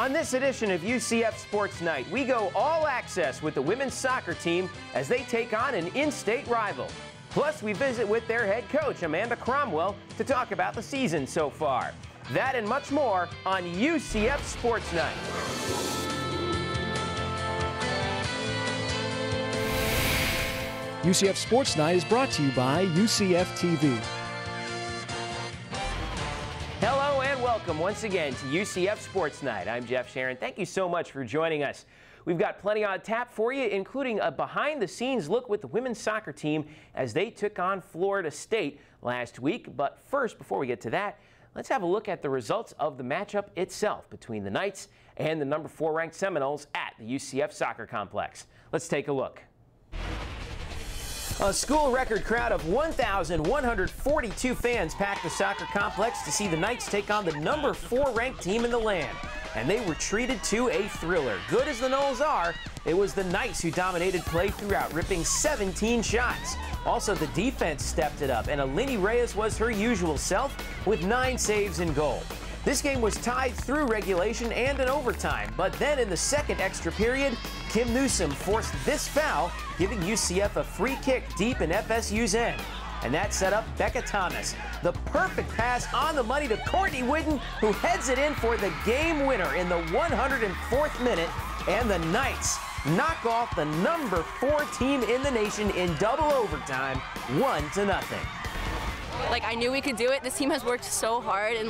On this edition of UCF Sports Night, we go all access with the women's soccer team as they take on an in-state rival. Plus, we visit with their head coach, Amanda Cromwell, to talk about the season so far. That and much more on UCF Sports Night. UCF Sports Night is brought to you by UCF TV. Hello and welcome once again to UCF Sports Night. I'm Jeff Sharon. Thank you so much for joining us. We've got plenty on tap for you, including a behind-the-scenes look with the women's soccer team as they took on Florida State last week. But first, before we get to that, let's have a look at the results of the matchup itself between the Knights and the number 4 ranked Seminoles at the UCF Soccer Complex. Let's take a look. A school record crowd of 1,142 fans packed the soccer complex to see the Knights take on the number 4 ranked team in the land. And they were treated to a thriller. Good as the Noles are, it was the Knights who dominated play throughout, ripping 17 shots. Also, the defense stepped it up, and Alini Reyes was her usual self with 9 saves in goal. This game was tied through regulation and an overtime, but then in the second extra period, Kim Newsom forced this foul, giving UCF a free kick deep in FSU's end. And that set up Becca Thomas. The perfect pass on the money to Courtney Whidden, who heads it in for the game winner in the 104th minute. And the Knights knock off the number 4 team in the nation in double overtime, 1-0. Like, I knew we could do it. This team has worked so hard, and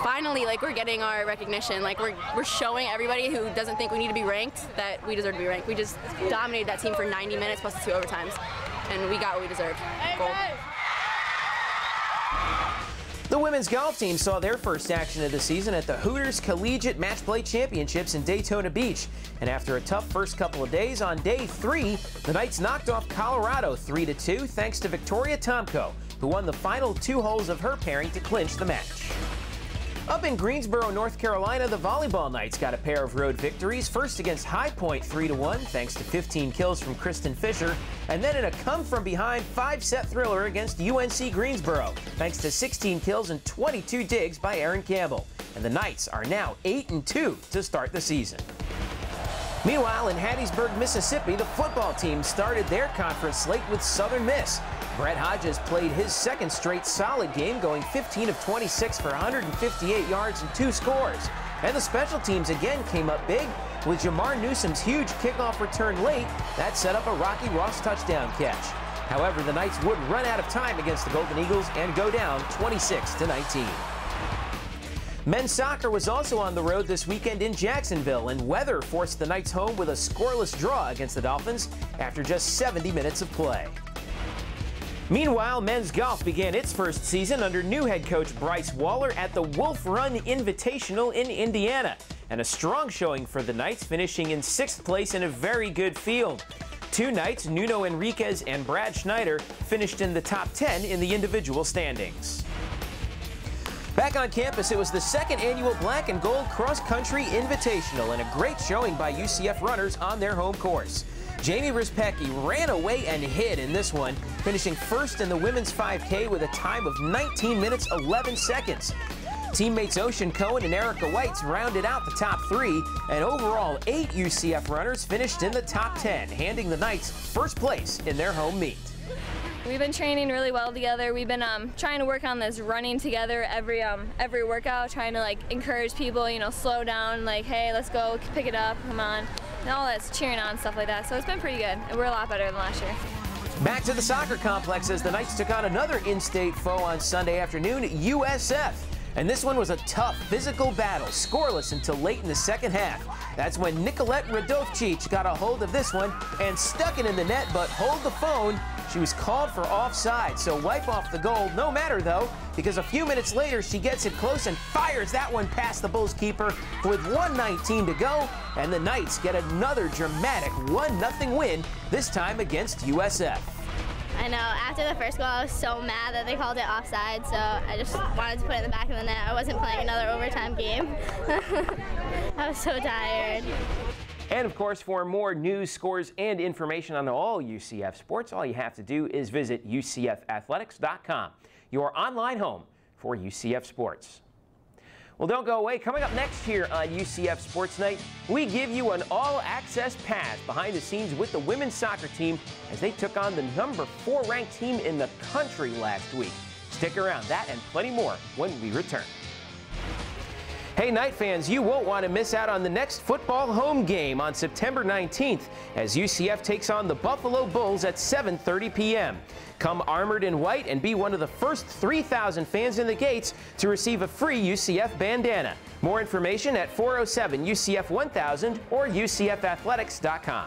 finally, we're getting our recognition. We're showing everybody who doesn't think we need to be ranked that we deserve to be ranked. We just dominated that team for 90 minutes plus the 2 overtimes, and we got what we deserved. Goal. The women's golf team saw their first action of the season at the Hooters Collegiate Match Play Championships in Daytona Beach. And after a tough first couple of days, on day 3, the Knights knocked off Colorado 3-2 thanks to Victoria Tomko, who won the final 2 holes of her pairing to clinch the match. Up in Greensboro, North Carolina, the volleyball Knights got a pair of road victories, first against High Point 3-1 thanks to 15 kills from Kristen Fisher, and then in a come-from-behind 5-set thriller against UNC Greensboro thanks to 16 kills and 22 digs by Aaron Campbell. And the Knights are now 8-2 to start the season. Meanwhile, in Hattiesburg, Mississippi, the football team started their conference slate with Southern Miss. Brett Hodges played his second straight solid game, going 15 of 26 for 158 yards and 2 scores. And the special teams again came up big, with Jamar Newsom's huge kickoff return late. That set up a Rocky Ross touchdown catch. However, the Knights would run out of time against the Golden Eagles and go down 26-19. Men's soccer was also on the road this weekend in Jacksonville, and weather forced the Knights home with a scoreless draw against the Dolphins after just 70 minutes of play. Meanwhile, men's golf began its first season under new head coach Bryce Waller at the Wolf Run Invitational in Indiana, and a strong showing for the Knights, finishing in 6th place in a very good field. 2 Knights, Nuno Enriquez and Brad Schneider, finished in the top 10 in the individual standings. Back on campus, it was the 2nd annual Black and Gold Cross Country Invitational, and a great showing by UCF runners on their home course. Jamie Rispecki ran away and hid in this one, finishing first in the women's 5K with a time of 19 minutes 11 seconds. Teammates Ocean Cohen and Erica Whites rounded out the top 3, and overall 8 UCF runners finished in the top 10, handing the Knights first place in their home meet. We've been training really well together. We've been trying to work on this running together every workout, trying to encourage people, slow down, hey, let's go, pick it up, come on, and all that's cheering on, stuff like that. So it's been pretty good. We're a lot better than last year. Back to the soccer complex as the Knights took on another in-state foe on Sunday afternoon, USF. And this one was a tough physical battle, scoreless until late in the second half. That's when Nicolette Radovcic got a hold of this one and stuck it in the net, but hold the phone. She was called for offside, so wipe off the goal. No matter, though, because a few minutes later, she gets it close and fires that one past the Bulls keeper with 1:19 to go, and the Knights get another dramatic 1-0 win, this time against USF. I know, after the first goal, I was so mad that they called it offside, so I just wanted to put it in the back of the net. I wasn't playing another overtime game. I was so tired. And of course, for more news, scores, and information on all UCF sports, all you have to do is visit UCFathletics.com, your online home for UCF sports. Well, don't go away. Coming up next here on UCF Sports Night, we give you an all-access pass behind the scenes with the women's soccer team as they took on the number 4 ranked team in the country last week. Stick around, that and plenty more when we return. Hey, Knight fans, you won't want to miss out on the next football home game on September 19th as UCF takes on the Buffalo Bulls at 7:30 p.m. Come armored in white and be one of the first 3,000 fans in the gates to receive a free UCF bandana. More information at 407 UCF 1000 or UCFathletics.com.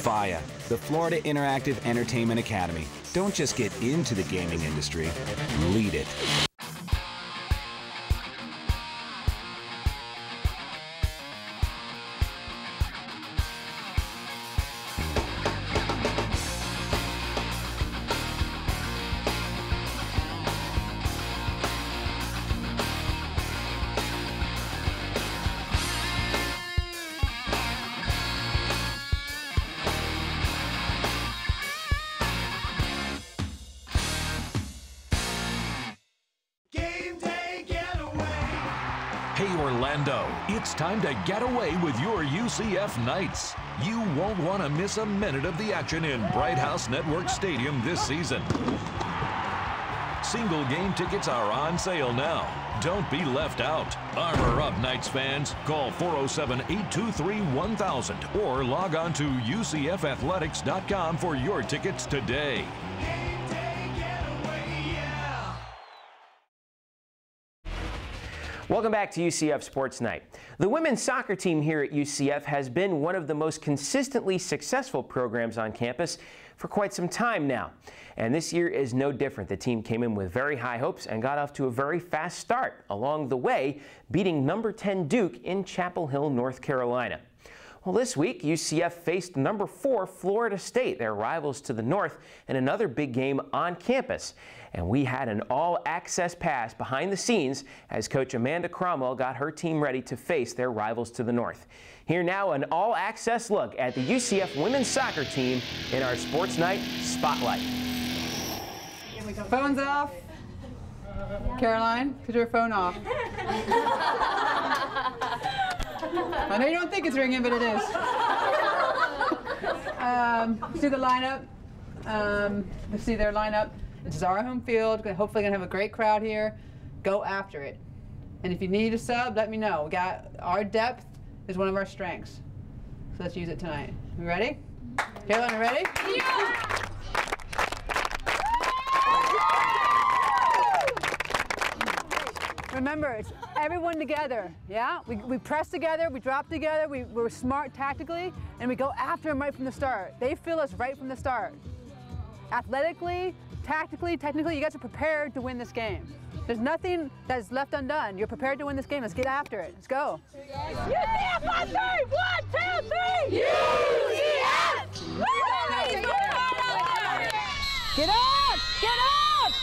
FIA, the Florida Interactive Entertainment Academy. Don't just get into the gaming industry, lead it. Hey Orlando, it's time to get away with your UCF Knights. You won't want to miss a minute of the action in Bright House Network Stadium this season. Single game tickets are on sale now. Don't be left out. Armor up, Knights fans. Call 407-823-1000 or log on to UCFathletics.com for your tickets today. Welcome back to UCF Sports Night. The women's soccer team here at UCF has been one of the most consistently successful programs on campus for quite some time now. And this year is no different. The team came in with very high hopes and got off to a very fast start along the way, beating number 10 Duke in Chapel Hill, North Carolina. Well, this week, UCF faced number 4 Florida State, their rivals to the north, in another big game on campus. And we had an all-access pass behind the scenes as Coach Amanda Cromwell got her team ready to face their rivals to the north. Here now, an all-access look at the UCF women's soccer team in our Sports Night Spotlight. Phones off. Caroline, put your phone off. I know you don't think it's ringing, but it is. Let's do the lineup. Let's see their lineup. This is our home field. Hopefully going to have a great crowd here. Go after it. And if you need a sub, let me know. We got our depth is one of our strengths. So let's use it tonight. You ready? Caroline, you ready? Yeah! Remember, it's everyone together, yeah? We press together, we drop together, we're smart tactically, and we go after them right from the start. They feel us right from the start. Athletically, tactically, technically, you guys are prepared to win this game. There's nothing that's left undone. You're prepared to win this game. Let's get after it. Let's go. UCF on 3! 1, 2, 3! UCF! Get up! Get up!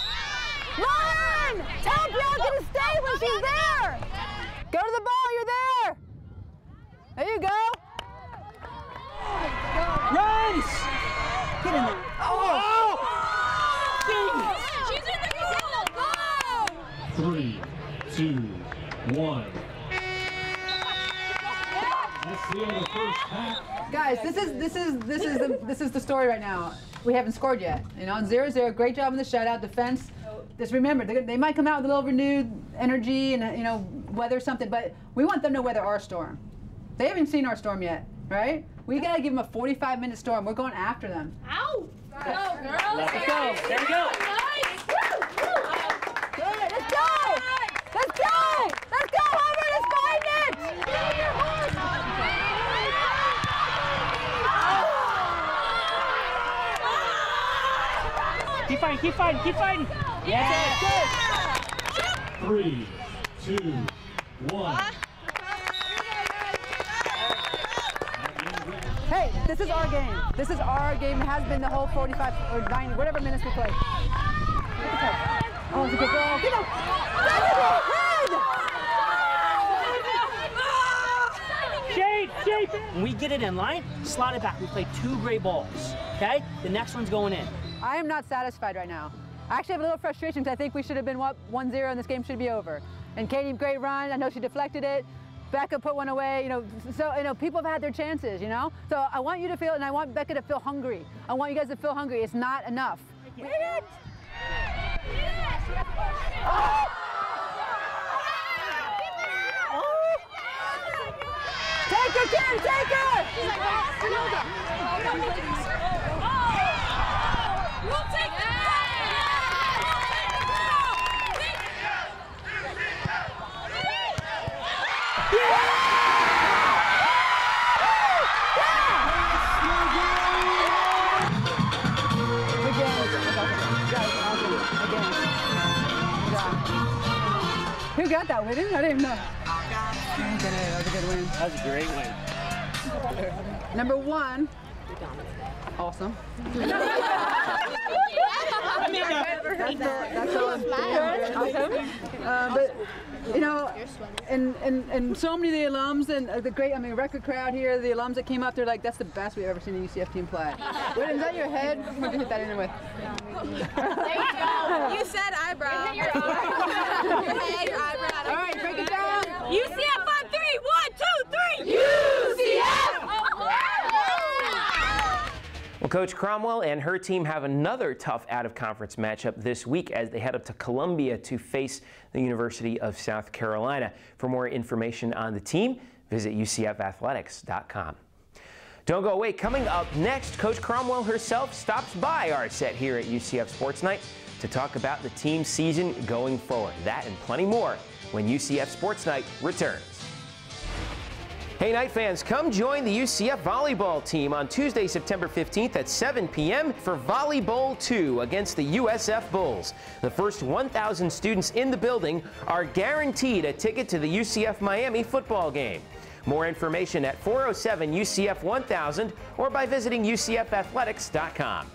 Run! Tell Bianca to stay when she's there! Go to the ball, you're there! There you go! Runs! Get in there. Oh! She's in the goal! Go! 3, 2, 1. Let's see on the first half. Guys, this is the story right now. We haven't scored yet. You know, 0-0. Great job in the shutout defense. Just remember, they might come out with a little renewed energy and weather something, but we want them to weather our storm. They haven't seen our storm yet, right? We got to give them a 45-minute storm. We're going after them. Ow! Go, girls! Let's go. There we go. Nice! Good. Let's go! Let's go! Let's go, Homer! Let's find it! Keep fighting, keep fighting, keep fighting. Yeah. Good. 3, 2, 1. Hey, this is our game. This is our game. It has been the whole 45 or 90, whatever minutes we play. Oh, it's a good ball. Get him! Shape! When we get it in line, slot it back. We play 2 great balls, okay? The next one's going in. I am not satisfied right now. I actually have a little frustration because I think we should have been 1-0 and this game should be over. And Katie, great run. I know she deflected it. Becca put one away, so people have had their chances, So I want you to feel, and I want Becca to feel hungry. I want you guys to feel hungry. It's not enough. Hit it! Oh! Take her, Kim! Take her! We'll take it! Who got that win? I didn't even know. That was a good win. That was a great win. Number 1. Awesome. That's awesome. But and so many of the alums and the great, record crowd here, the alums that came up, they're like, that's the best we've ever seen a UCF team play. Wait, is that your head? What'd you hit that in with? There you go. You said eyebrow. Your head, your eyebrow. All right, break it down. UCF on 3. 1, 2, 3. UCF! Well, Coach Cromwell and her team have another tough out-of-conference matchup this week as they head up to Columbia to face the University of South Carolina. For more information on the team, visit UCFathletics.com. Don't go away. Coming up next, Coach Cromwell herself stops by our set here at UCF Sports Night to talk about the team's season going forward. That and plenty more when UCF Sports Night returns. Hey, Knight fans, come join the UCF volleyball team on Tuesday, September 15th at 7 p.m. for Volleyball 2 against the USF Bulls. The first 1,000 students in the building are guaranteed a ticket to the UCF Miami football game. More information at 407 UCF 1000 or by visiting UCFathletics.com.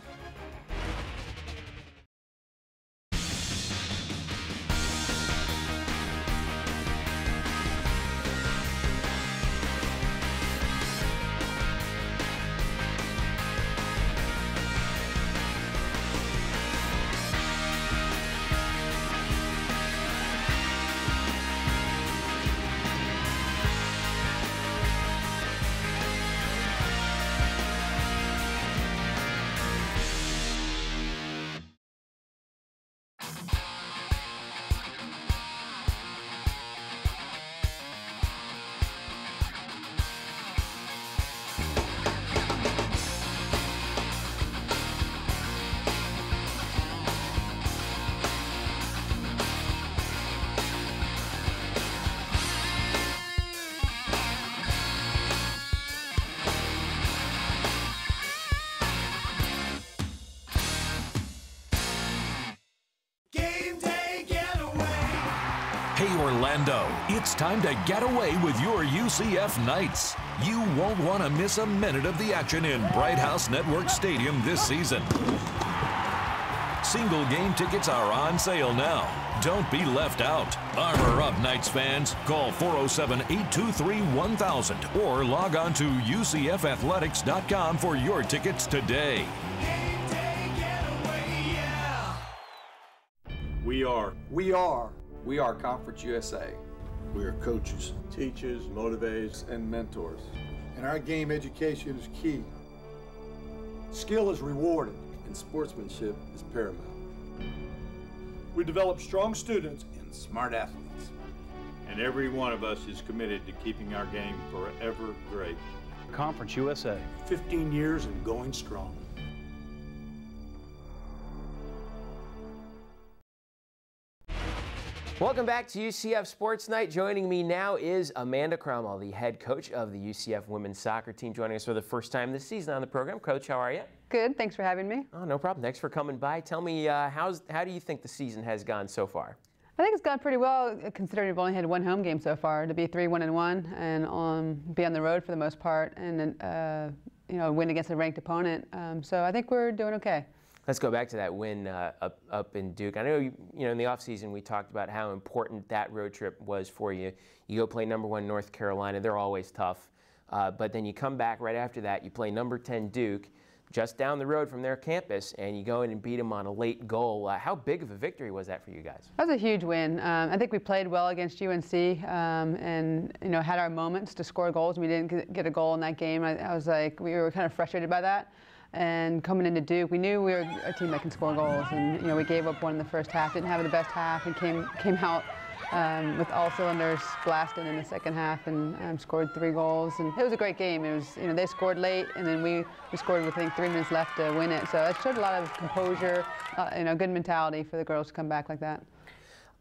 Hey, Orlando, it's time to get away with your UCF Knights. You won't want to miss a minute of the action in Bright House Network Stadium this season. Single game tickets are on sale now. Don't be left out. Armor up, Knights fans. Call 407-823-1000 or log on to UCFathletics.com for your tickets today. We are Conference USA. We are coaches, teachers, motivators, and mentors. And our game education is key. Skill is rewarded, and sportsmanship is paramount. We develop strong students and smart athletes. and every one of us is committed to keeping our game forever great. Conference USA. 15 years and going strong. Welcome back to UCF Sports Night. Joining me now is Amanda Cromwell, the head coach of the UCF women's soccer team, joining us for the first time this season on the program. Coach, how are you? Good. Thanks for having me. Oh, no problem. Thanks for coming by. Tell me, how do you think the season has gone so far? I think it's gone pretty well, considering we've only had one home game so far. To be 3-1-1 and be on the road for the most part, and win against a ranked opponent. So I think we're doing okay. Let's go back to that win up in Duke. I know in the offseason we talked about how important that road trip was for you. You go play #1 North Carolina. They're always tough. But then you come back right after that. You play #10 Duke, just down the road from their campus, and you go in and beat them on a late goal. How big of a victory was that for you guys? That was a huge win. I think we played well against UNC and had our moments to score goals. We didn't get a goal in that game. I was like, we were kind of frustrated by that. And coming into Duke, we knew we were a team that can score goals, and we gave up one in the first half, didn't have the best half, and came out with all cylinders blasting in the second half, and scored 3 goals. And it was a great game. It was they scored late, and then we scored with I think 3 minutes left to win it. So it showed a lot of composure, good mentality for the girls to come back like that.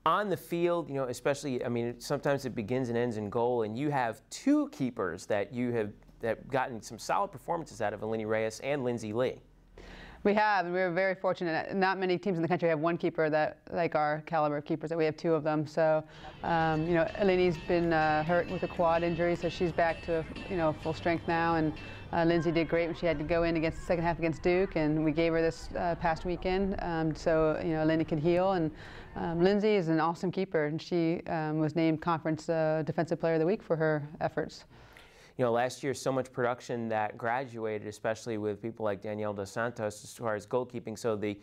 On the field, especially, sometimes it begins and ends in goal, and you have 2 keepers that you have gotten some solid performances out of, Eleni Reyes and Lindsay Lee. We have, and we were very fortunate. Not many teams in the country have one keeper that, like our caliber of keepers, that we have 2 of them. So, Eleni's been hurt with a quad injury, so she's back to full strength now. And Lindsay did great when she had to go in against the second half against Duke, and we gave her this past weekend so Eleni could heal. And Lindsay is an awesome keeper, and she was named Conference Defensive Player of the Week for her efforts. Last year, so much production that graduated, especially with people like Danielle Dos Santos as far as goalkeeping. So the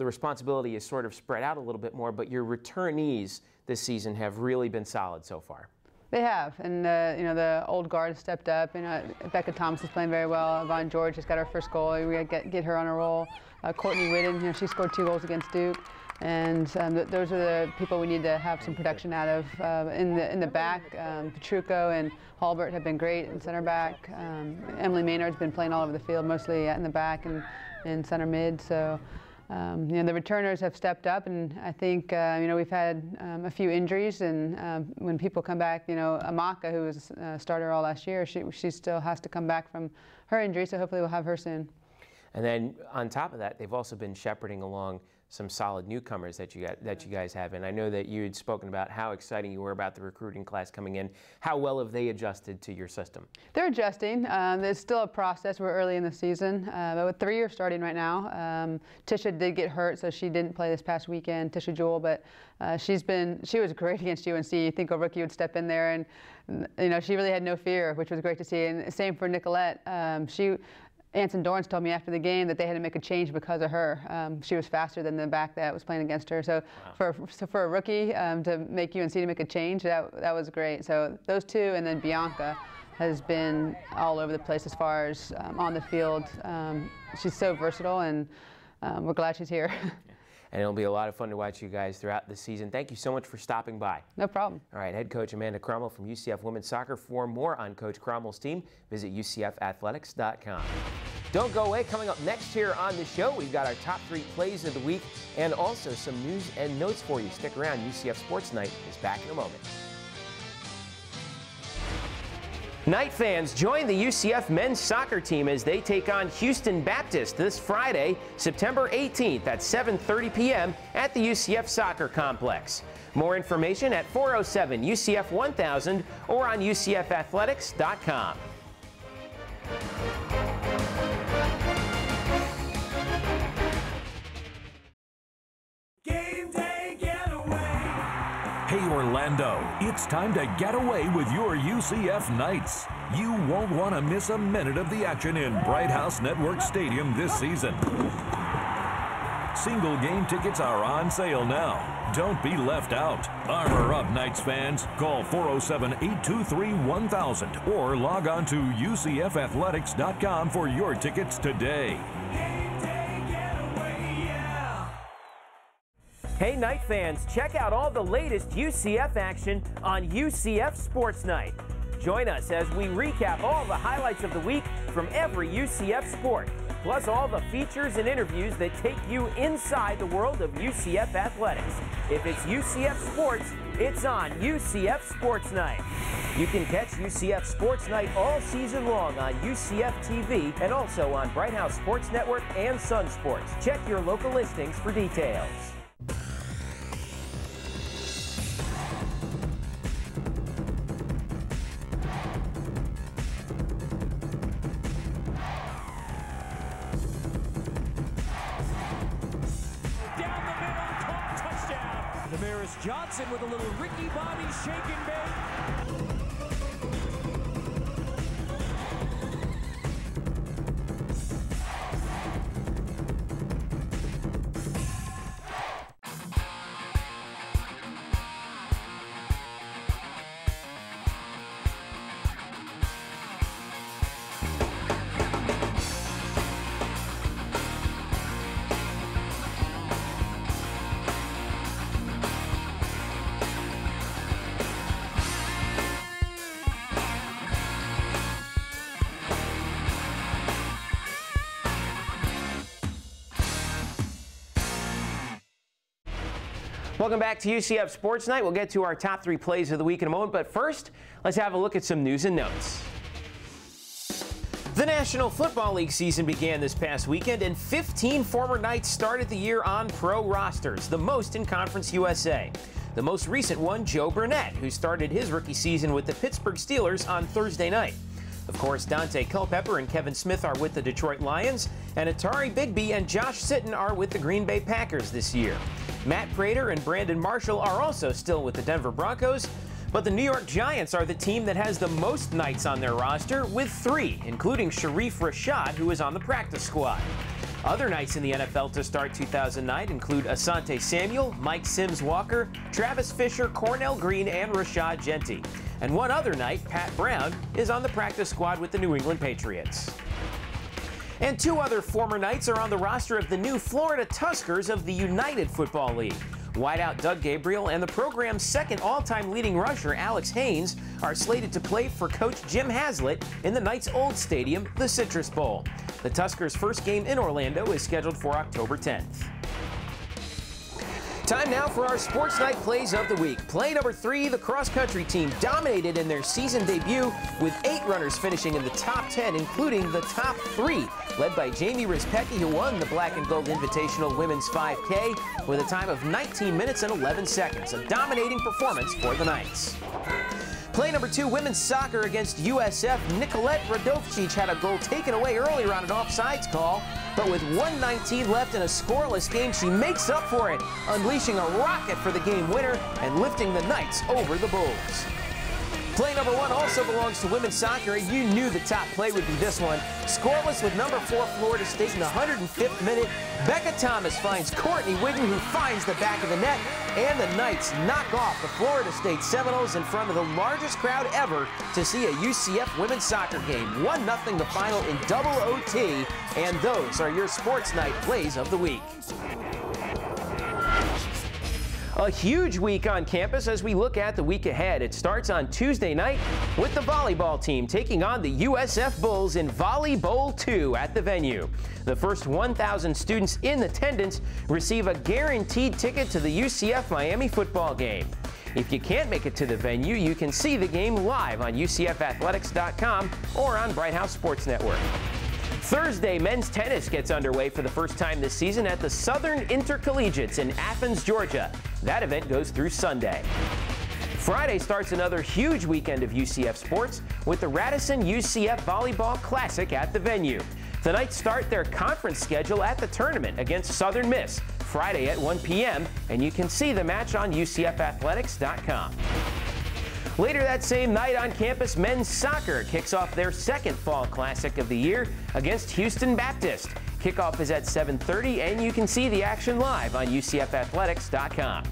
responsibility is sort of spread out a little bit more. But your returnees this season have really been solid so far. They have, and the old guard has stepped up. Becca Thomas is playing very well. Yvonne George just got her first goal. We got to get her on a roll. Courtney Whitten, she scored 2 goals against Duke. And those are the people we need to have some production out of. In the back, Petrucco and Halbert have been great in center back. Emily Maynard's been playing all over the field, mostly in the back and in center mid. So the returners have stepped up, and I think we've had a few injuries. And when people come back, Amaka, who was a starter all last year, she still has to come back from her injury. So hopefully we'll have her soon. And then on top of that, they've also been shepherding along some solid newcomers that you guys have. And I know that you had spoken about how exciting you were about the recruiting class coming in. How well have they adjusted to your system? They're adjusting. There's still a process. We're early in the season. But with 3 years starting right now, Tisha did get hurt, so she didn't play this past weekend, Tisha Jewell, but she was great against UNC. You think a rookie would step in there, and she really had no fear, which was great to see. And same for Nicolette. Anson Dorrance told me after the game that they had to make a change because of her. She was faster than the back that was playing against her. So, wow. for a rookie to make UNC to make a change, that was great. So those 2, and then Bianca has been all over the place as far as on the field. She's so versatile, and we're glad she's here. And it'll be a lot of fun to watch you guys throughout the season. Thank you so much for stopping by. No problem. All right, head coach Amanda Cromwell from UCF Women's Soccer. For more on Coach Cromwell's team, visit UCFathletics.com. Don't go away. Coming up next here on the show, we've got our top 3 plays of the week and also some news and notes for you. Stick around. UCF Sports Night is back in a moment. Knight fans, join the UCF men's soccer team as they take on Houston Baptist this Friday, September 18th at 7:30 p.m. at the UCF Soccer Complex. More information at 407 UCF 1000 or on UCFathletics.com. Hey Orlando, it's time to get away with your UCF Knights. You won't want to miss a minute of the action in Bright House Network Stadium this season. Single game tickets are on sale now. Don't be left out. Armor up, Knights fans. Call 407-823-1000 or log on to UCFathletics.com for your tickets today. Hey, Knight fans, check out all the latest UCF action on UCF Sports Night. Join us as we recap all the highlights of the week from every UCF sport, plus all the features and interviews that take you inside the world of UCF athletics. If it's UCF sports, it's on UCF Sports Night. You can catch UCF Sports Night all season long on UCF TV and also on Bright House Sports Network and Sun Sports. Check your local listings for details. Johnson with a little Ricky Bobby shake and bake. Welcome back to UCF Sports Night. We'll get to our top 3 plays of the week in a moment, but first, let's have a look at some news and notes. The National Football League season began this past weekend, and 15 former Knights started the year on pro rosters, the most in Conference USA. The most recent one, Joe Burnett, who started his rookie season with the Pittsburgh Steelers on Thursday night. Of course, Dante Culpepper and Kevin Smith are with the Detroit Lions, and Atari Bigby and Josh Sitton are with the Green Bay Packers this year. Matt Prater and Brandon Marshall are also still with the Denver Broncos, but the New York Giants are the team that has the most Knights on their roster, with 3, including Sharif Rashad, who is on the practice squad. Other Knights in the NFL to start 2009 include Asante Samuel, Mike Sims-Walker, Travis Fisher, Cornell Green, and Rashad Genty. And one other Knight, Pat Brown, is on the practice squad with the New England Patriots. And 2 other former Knights are on the roster of the new Florida Tuskers of the United Football League. Wideout Doug Gabriel and the program's second all-time leading rusher, Alex Haynes, are slated to play for coach Jim Haslett in the Knights' old stadium, the Citrus Bowl. The Tuskers' first game in Orlando is scheduled for October 10th. Time now for our Sports Night plays of the week. Play number 3, the cross-country team dominated in their season debut with 8 runners finishing in the top 10, including the top 3, led by Jamie Rispecki, who won the Black and Gold Invitational Women's 5K with a time of 19 minutes and 11 seconds, a dominating performance for the Knights. Play number 2, women's soccer against USF. Nicolette Radovcic had a goal taken away earlier on an offsides call, but with 1:19 left in a scoreless game, she makes up for it, unleashing a rocket for the game winner and lifting the Knights over the Bulls. Play number 1 also belongs to women's soccer, and you knew the top play would be this one. Scoreless with number 4 Florida State in the 105th minute. Becca Thomas finds Courtney Wigton, who finds the back of the net, and the Knights knock off the Florida State Seminoles in front of the largest crowd ever to see a UCF women's soccer game. 1-0 the final in double OT, and those are your Sports Night plays of the week. A huge week on campus as we look at the week ahead. It starts on Tuesday night with the volleyball team taking on the USF Bulls in Volley Bowl 2 at the venue. The first 1,000 students in attendance receive a guaranteed ticket to the UCF Miami football game. If you can't make it to the venue, you can see the game live on UCFathletics.com or on Bright House Sports Network. Thursday, men's tennis gets underway for the first time this season at the Southern Intercollegiates in Athens, Georgia. That event goes through Sunday. Friday starts another huge weekend of UCF sports with the Radisson UCF Volleyball Classic at the venue. The Knights start their conference schedule at the tournament against Southern Miss Friday at 1 p.m., and you can see the match on UCFathletics.com. Later that same night on campus, men's soccer kicks off their second fall classic of the year against Houston Baptist. Kickoff is at 7:30, and you can see the action live on UCFathletics.com.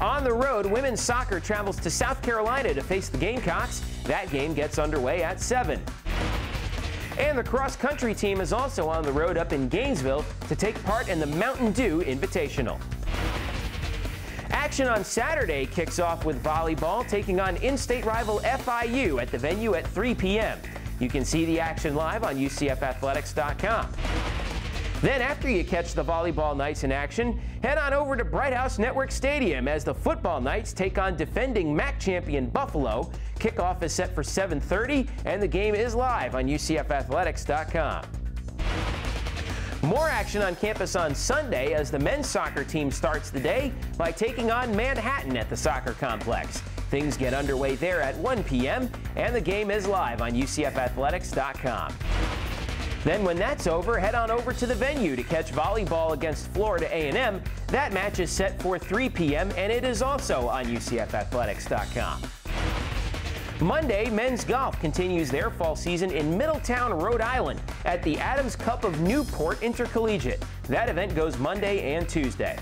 On the road, women's soccer travels to South Carolina to face the Gamecocks. That game gets underway at 7. And the cross-country team is also on the road up in Gainesville to take part in the Mountain Dew Invitational. Action on Saturday kicks off with volleyball taking on in-state rival FIU at the venue at 3 p.m. You can see the action live on UCFathletics.com. Then after you catch the volleyball Knights in action, head on over to Bright House Network Stadium as the football Knights take on defending MAC champion Buffalo. Kickoff is set for 7:30 and the game is live on UCFathletics.com. More action on campus on Sunday as the men's soccer team starts the day by taking on Manhattan at the soccer complex. Things get underway there at 1 p.m. and the game is live on UCFathletics.com. Then when that's over, head on over to the venue to catch volleyball against Florida A&M. That match is set for 3 p.m. and it is also on UCFathletics.com. Monday, men's golf continues their fall season in Middletown, Rhode Island at the Adams Cup of Newport Intercollegiate. That event goes Monday and Tuesday.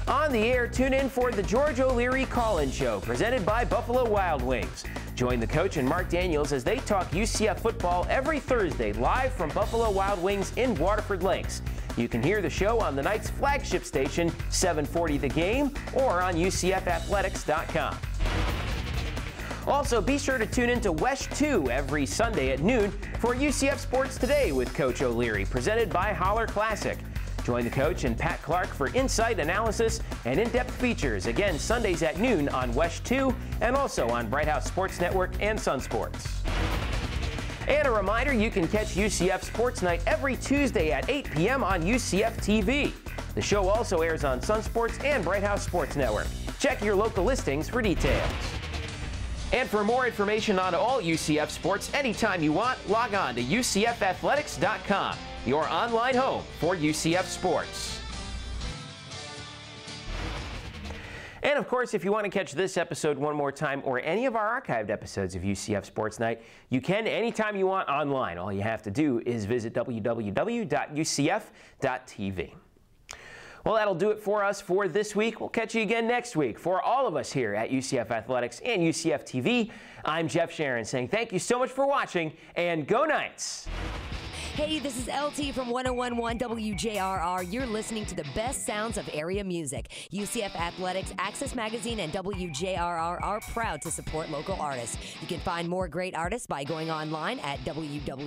On the air, tune in for the George O'Leary Call-In Show presented by Buffalo Wild Wings. Join the coach and Mark Daniels as they talk UCF football every Thursday live from Buffalo Wild Wings in Waterford Lakes. You can hear the show on the Knights' flagship station, 740 The Game, or on UCFathletics.com. Also, be sure to tune in to West 2 every Sunday at noon for UCF Sports Today with Coach O'Leary, presented by Holler Classic. Join the coach and Pat Clark for insight, analysis, and in-depth features. Again, Sundays at noon on West 2 and also on Bright House Sports Network and Sun Sports. And a reminder, you can catch UCF Sports Night every Tuesday at 8 p.m. on UCF TV. The show also airs on Sun Sports and Bright House Sports Network. Check your local listings for details. And for more information on all UCF sports anytime you want, log on to UCFathletics.com, your online home for UCF sports. And of course, if you want to catch this episode one more time or any of our archived episodes of UCF Sports Night, you can anytime you want online. All you have to do is visit www.ucf.tv. Well, that'll do it for us for this week. We'll catch you again next week. For all of us here at UCF Athletics and UCF TV, I'm Jeff Sharon saying thank you so much for watching and go Knights! Hey, this is LT from 101.1 WJRR. You're listening to the best sounds of area music. UCF Athletics, Access Magazine, and WJRR are proud to support local artists. You can find more great artists by going online at www.wjrr.com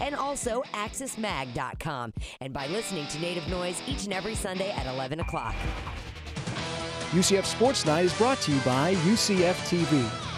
and also accessmag.com. And by listening to Native Noise each and every Sunday at 11 o'clock. UCF Sports Night is brought to you by UCF TV.